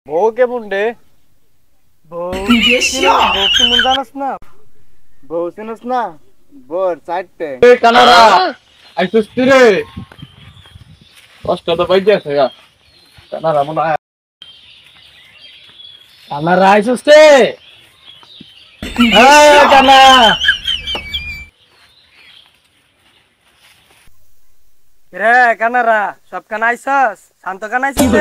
বউ কেমন রে? বউ বউ কেমন জানাস না? বউ চিনস না? বর চারটে কানারা আইসুস রে কষ্ট তো পাইতে আছে গা কানারা মনে হয় কানারা আইসুস রে কানা রে কানারা সব কানা আইসস শান্ত কানা আইসস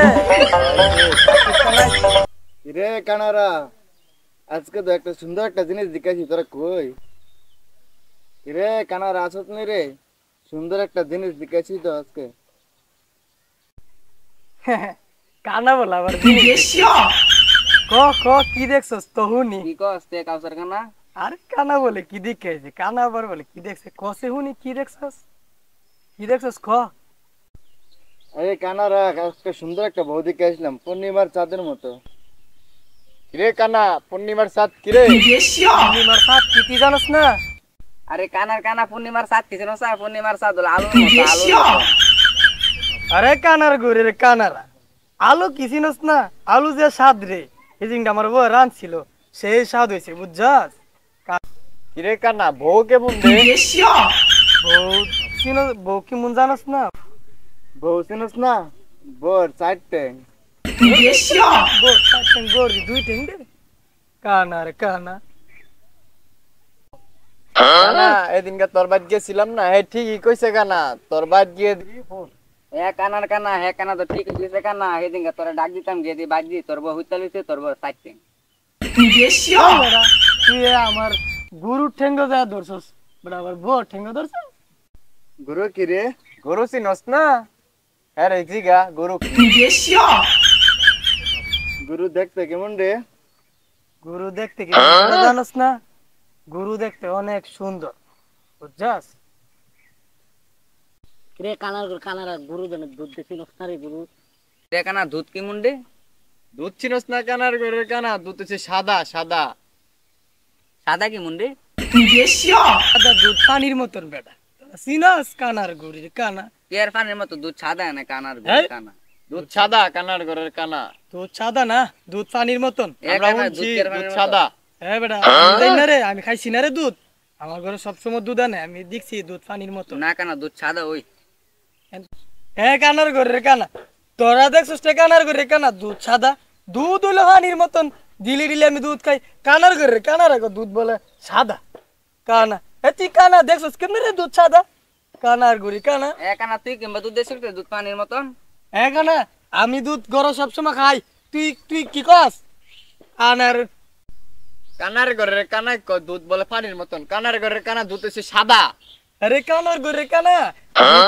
রে কানারা আজকে তো একটা সুন্দর একটা জিনিস দেখাইছি তোরা কই রে কানারা আসত নি রে সুন্দর একটা জিনিস দেখাইছি তো আজকে কানা বলা আবার ক ক কি দেখছস তো হুনি কি কস তে কাউসার কানা আরে কানা বলে কি দেখাইছে কানা আবার বলে কি দেখছে কসে হুনি কি দেখছস ক আরে কানারা আজকে সুন্দর একটা বউ দেখে আসলাম পূর্ণিমার চাঁদের মতো রে কানা পূর্ণিমার চাঁদ কি রে পূর্ণিমার চাঁদ কি জানোস না আরে কানার কানা পূর্ণিমার সাত কিছু না স্যার পূর্ণিমার সাত হলো আলুর মতো আলুর মতো। আরে কানার গরে রে কানারা আলু কি চিনস না আলু যে স্বাদ রে এই জিনিসটা আমার বউ রাঁধছিল সেই স্বাদ হয়েছে বুঝছস কিরে কানা বউ কেমন রে বউ চিনস বউ কেমন জানোস না বউ চিনস না বর চারটে বর চারটে গরি দুই টেং রে কানা রে কানা কানা এদিনকে তোর বাদ গেছিলাম না হে ঠিকই কইছে কানা তোর বাদ গিয়ে এ কানার কানা হে কানা তো ঠিক দিছে কানা হেদিন তোরা ডাক দিতাম গিয়ে দি বাজ দি তোর বউ হইতা লইছে তোর বউ সাইতে তুই আমার গুরু ঠেঙ্গ যা ধরছস বড় আবার বউ ঠেঙ্গ ধরছস গুরু কি রে গুরু চিনস না আরে জিগা গুরু গুরু দেখতে কেমন রে গুরু দেখতে কেমন জানোস না গুরু দেখতে অনেক সুন্দর বুঝছস রে কানার গুরু দেন দুধ দেখি নস্তারে গুরু রে কানা দুধ কি মুন্ডে দুধ চিনস না কানার গরের কানা দুধ হচ্ছে সাদা সাদা সাদা কি মুন্ডে সাদা দুধ পানির মতন বেটা চিনস কানার গরের কানা পেয়ার পানির মতো দুধ সাদা না কানার এই? গুরু কানা দুধ সাদা কানার গরের কানা দুধ সাদা না দুধ পানির মতন আমরা কানা, বলছি দুধ কের পানির দুধ মতো। সাদা হ্যাঁ বেটা আমি জানি না রে আমি খাইছি না রে দুধ আমার ঘরে সবসময় দুধ আনে আমি দেখছি দুধ পানির মতো না কানা দুধ সাদা ওই হ্যাঁ কানার ঘরের কানা তোরা দেখছিস কানার ঘরের কানা দুধ সাদা দুধ হলো পানির মতন দিলি দিলে আমি দুধ খাই কানার ঘরের কানার দুধ বলে সাদা কানা এ তুই কানা দেখছিস কেমন রে দুধ সাদা কানার ঘরে কানা এ কানা তুই কিংবা দুধ দেছিস দুধ পানির মতন হ্যাঁ কানা আমি দুধ গরম সবসময় খাই তুই তুই কি কস কানার কানার ঘরের কানা দুধ বলে পানির মতন কানার ঘরের কানা দুধ হচ্ছে সাদা আরে কানার ঘরের কানা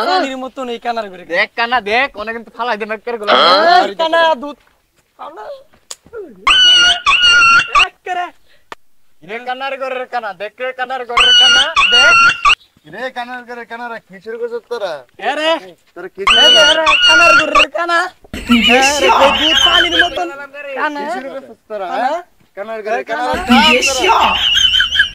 পানির মতন এই কানার ঘরে দেখ কানা দেখ অনেক কিন্তু ফালাই দে মেক করে গুলো কানা দুধ কানা এক করে রে কানার ঘরের কানা দেখ রে কানার ঘরের কানা দেখ রে কানার ঘরের কানারা খিচুড়ি করছ তোরা আরে তোরা খিচুড়ি রে কানার ঘরের কানা দুধ পানির মতন কানা খিচুড়ি করছ তোরা কানার ঘরের কানা